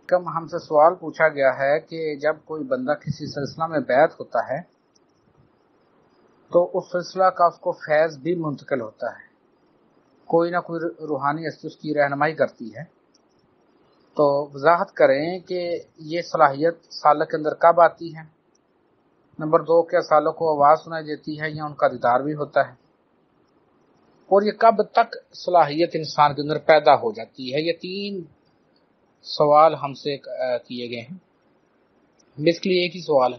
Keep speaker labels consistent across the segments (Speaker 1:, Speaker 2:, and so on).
Speaker 1: کم ہم سے سوال پوچھا گیا ہے کہ جب کوئی بندہ کسی سلسلہ میں بیعت ہوتا ہے تو اس سلسلہ کا اس کو فیض بھی منتقل ہوتا ہے، کوئی نہ کوئی روحانی ہستی اس کی رہنمائی کرتی ہے، تو وضاحت کریں کہ یہ صلاحیت سالک کے اندر کب آتی ہے؟ نمبر 2، کیا سالک کو آواز سنائی دیتی ہے یا ان کا دیدار بھی ہوتا ہے؟ اور یہ کب تک صلاحیت انسان کے اندر پیدا ہو جاتی ہے؟ یہ 3 سوال ہم سے کیے گئے ہیں، بیسکلی ایک ہی سوال ہے۔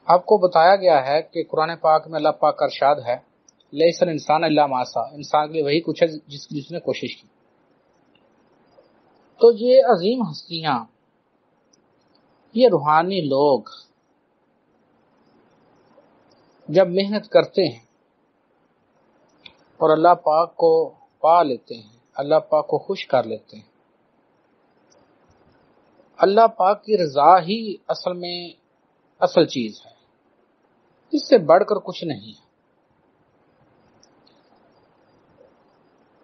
Speaker 1: آپ کو بتایا گیا ہے کہ قرآن پاک میں اللہ پاک کا ارشاد ہے، لیس الانسان الا ما سعی، انسان کے لیے وہی کچھ ہے جس نے کوشش کی۔ تو یہ عظیم ہستیاں، یہ روحانی لوگ جب محنت کرتے ہیں اور اللہ پاک کو پا لیتے ہیں، اللہ پاک کو خوش کر لیتے ہیں، اللہ پاک کی رضا ہی اصل میں اصل چیز ہے، اس سے بڑھ کر کچھ نہیں ہے۔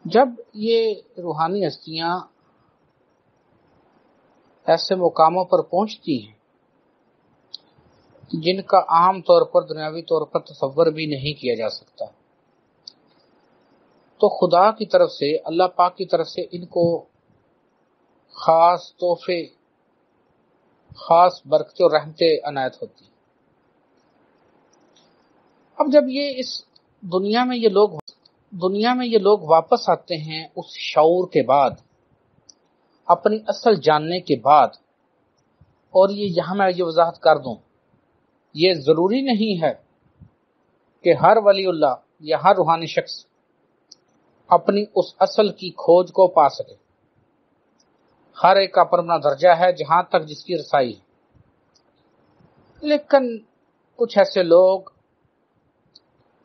Speaker 1: جب یہ روحانی ہستیاں ایسے مقاموں پر پہنچتی ہیں جن کا عام طور پر دنیاوی طور پر تصور بھی نہیں کیا جا سکتا، تو خدا کی طرف سے، اللہ پاک کی طرف سے ان کو خاص تحفے، خاص برکتیں اور رحمتیں عنایت ہوتی ہیں۔ اب جب یہ اس دنیا میں یہ لوگ واپس آتے ہیں اس شعور کے بعد، اپنی اصل جاننے کے بعد، اور یہاں میں یہ وضاحت کر دوں، یہ ضروری نہیں ہے کہ ہر ولی اللہ یا ہر روحانی شخص اپنی اس اصل کی کھوج کو پا سکے۔ ہر ایک کا اپنا درجہ ہے جہاں تک جس کی رسائی ہے، لیکن کچھ ایسے لوگ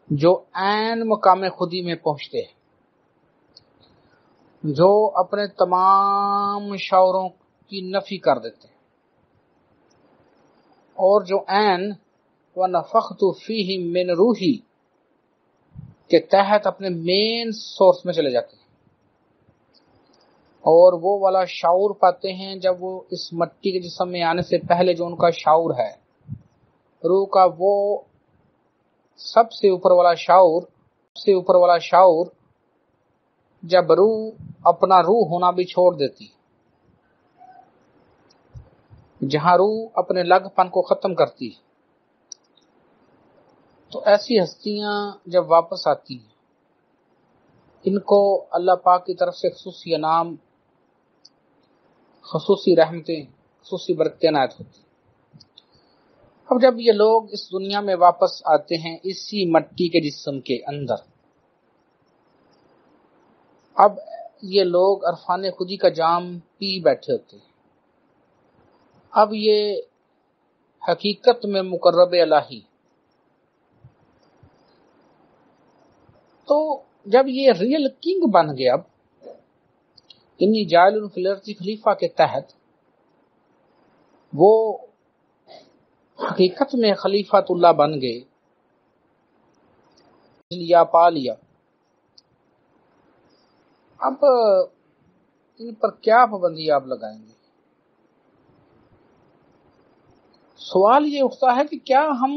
Speaker 1: جو عین مقام خودی میں پہنچتے ہیں، جو اپنے تمام شعوروں کی نفی کر دیتے ہیں، اور جو عین وَنَفَخْتُ فِيهِ مِنْ رُوحِي کے تحت اپنے مین سورس میں چلے جاتے ہیں، اور وہ والا شعور پاتے ہیں جب وہ اس مٹی کے جسم میں آنے سے پہلے جو ان کا شعور ہے، روح کا وہ سب سے اوپر والا شعور جب روح اپنا روح ہونا بھی چھوڑ دیتی، جہاں روح اپنے لگ پن کو ختم کرتی، تو ایسی ہستیاں جب واپس آتی ہیں، ان کو اللہ پاک کی طرف سے خصوصی انعام، خصوصی رحمتیں، خصوصی برکتیں عنایت ہوتی۔ اب جب یہ لوگ اس دنیا میں واپس آتے ہیں اسی مٹی کے جسم کے اندر، اب یہ لوگ عرفان خودی کا جام پی بیٹھے ہوتے ہیں۔ اب یہ حقیقت میں مقرب الہی، تو جب یہ ریئل کنگ بن گیا، اب انی جاعل فی الارض خلیفہ کے تحت وہ حقیقت میں خلیفۃ اللہ بن گئے، لیا پا لیا۔ اب ان پر کیا پابندی آپ لگائیں گے؟ سوال یہ اٹھتا ہے کہ کیا ہم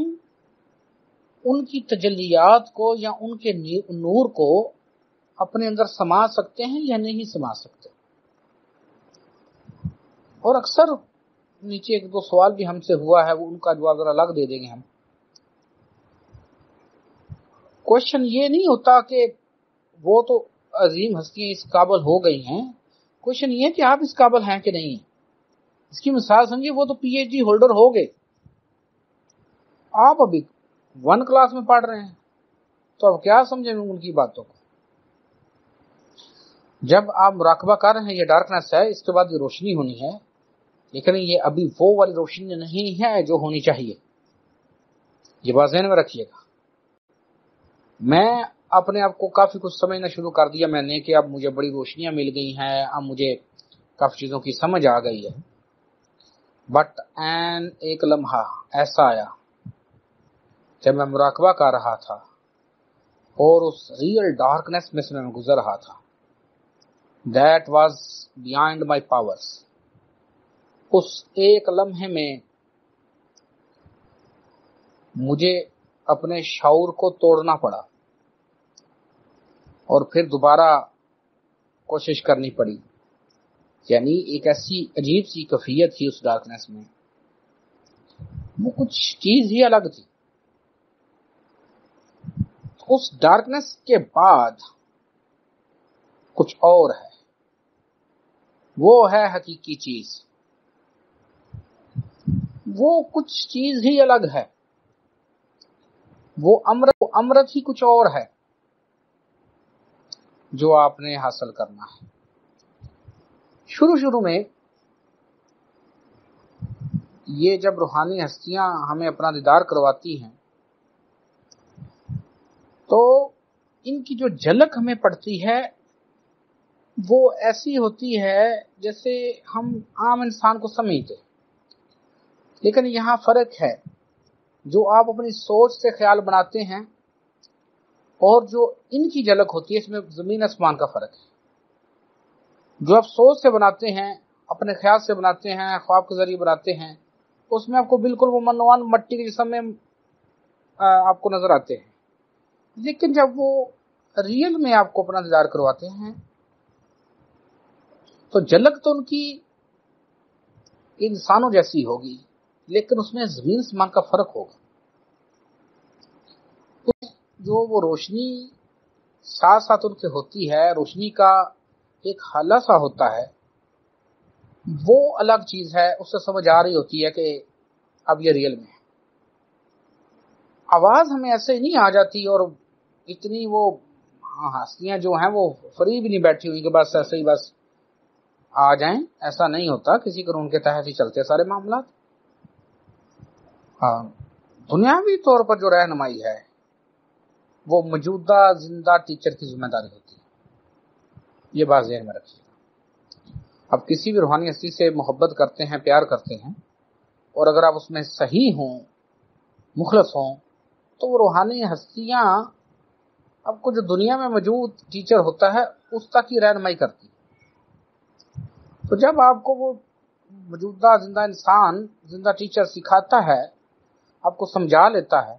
Speaker 1: ان کی تجلیات کو یا ان کے نور کو اپنے اندر سما سکتے ہیں یا نہیں سما سکتے؟ اور اکثر نیچے 1-2 سوال بھی ہم سے ہوا ہے، وہ ان کا جواب ذرا الگ دے دیں گے ہم۔ کوشچن یہ نہیں ہوتا کہ وہ تو عظیم ہستیاں اس قابل ہو گئی ہیں، کوشچن یہ ہے کہ آپ اس قابل ہیں کہ نہیں۔ اس کی مثال سمجھیے، وہ تو پی ایچ ڈی ہولڈر ہو گئے، آپ ابھی 1 کلاس میں پڑھ رہے ہیں، تو اب کیا سمجھیں ان کی باتوں کو؟ جب آپ مراقبہ کر رہے ہیں، یہ ڈارکنیس ہے، اس کے بعد یہ روشنی ہونی ہے، لیکن یہ ابھی وہ والی روشنی نہیں ہے جو ہونی چاہیے، یہ بات ذہن میں رکھیے گا۔ میں اپنے آپ کو کافی کچھ سمجھنا شروع کر دیا میں نے کہ اب مجھے بڑی روشنیاں مل گئی ہیں، اب مجھے کافی چیزوں کی سمجھ آ گئی ہے، بٹ ایک لمحہ ایسا آیا جب میں مراقبہ کر رہا تھا اور اس ریئل ڈارکنیس میں سے میں گزر رہا تھا، That was beyond my powers. اس ایک لمحے میں مجھے اپنے شعور کو توڑنا پڑا اور پھر دوبارہ کوشش کرنی پڑی. یعنی ایک ایسی عجیب سی کیفیت تھی اس ڈارکنیس میں، وہ کچھ چیز ہی الگ تھی. اس ڈارکنیس کے بعد کچھ اور ہے، وہ ہے حقیقی چیز، وہ کچھ چیز ہی الگ ہے، وہ امرت ہی کچھ اور ہے جو آپ نے حاصل کرنا ہے. شروع میں یہ جب روحانی ہستیاں ہمیں اپنا دیدار کرواتی ہیں تو ان کی جو جھلک ہمیں پڑتی ہے وہ ایسی ہوتی ہے جیسے ہم عام انسان کو سمجھتے، لیکن یہاں فرق ہے. جو آپ اپنی سوچ سے خیال بناتے ہیں اور جو ان کی جھلک ہوتی ہے، اس میں زمین آسمان کا فرق ہے. جو آپ سوچ سے بناتے ہیں، اپنے خیال سے بناتے ہیں، خواب کے ذریعے بناتے ہیں، اس میں آپ کو بالکل وہ منوان مٹی کے جسم میں آپ کو نظر آتے ہیں. لیکن جب وہ ریئل میں آپ کو اپنا دیدار کرواتے ہیں تو جھلک تو ان کی انسانوں جیسی ہوگی، لیکن اس میں زمین آسمان کا فرق ہوگا. جو وہ روشنی ساتھ ساتھ ان کے ہوتی ہے، روشنی کا ایک حالہ سا ہوتا ہے، وہ الگ چیز ہے. اس سے سمجھ آ رہی ہوتی ہے کہ اب یہ ریئل میں ہے. آواز ہمیں ایسے نہیں آ جاتی اور اتنی وہ ہستیاں جو ہیں وہ فری بھی نہیں بیٹھی ہوئی کہ بس ایسے ہی بس آ جائیں. ایسا نہیں ہوتا، کسی قانون کے تحت ہی چلتے سارے معاملات. دنیاوی طور پر جو رہنمائی ہے وہ موجودہ زندہ ٹیچر کی ذمہ داری ہوتی ہے. یہ بات ذہن میں رکھیے. اب کسی بھی روحانی ہستی سے محبت کرتے ہیں، پیار کرتے ہیں، اور اگر آپ اس میں صحیح ہوں، مخلص ہوں، تو وہ روحانی ہستیاں آپ کو جو دنیا میں موجود ٹیچر ہوتا ہے اس تک کی رہنمائی کرتی. تو جب آپ کو وہ موجودہ زندہ انسان، زندہ ٹیچر سکھاتا ہے، آپ کو سمجھا لیتا ہے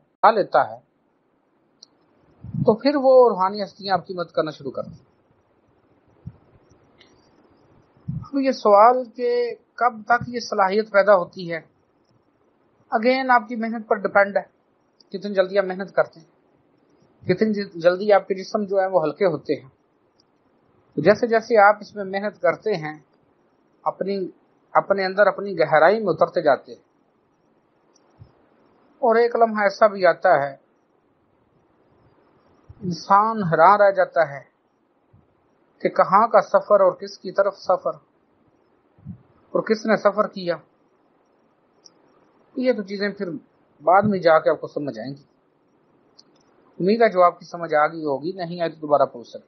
Speaker 1: تو پھر وہ روحانی ہستیاں آپ کی مدد کرنا شروع کرتی. اب یہ سوال کہ کب تک یہ صلاحیت پیدا ہوتی ہے، اگین آپ کی محنت پر ڈیپینڈ ہے. کتنی جلدی آپ محنت کرتے ہیں، کتنی جلدی آپ کے جسم جو ہے وہ ہلکے ہوتے ہیں. جیسے جیسے آپ اس میں محنت کرتے ہیں، اپنے اندر اپنی گہرائی میں اترتے جاتے ہیں، اور ایک لمحہ ایسا بھی آتا ہے انسان حیران رہ جاتا ہے کہ کہاں کا سفر اور کس کی طرف سفر اور کس نے سفر کیا. یہ تو چیزیں پھر بعد میں جا کے آپ کو سمجھ آئیں گی. امید ہے جو آپ کی سمجھ آ گئی ہوگی، نہیں آئی تو دوبارہ پوچھ سکتے.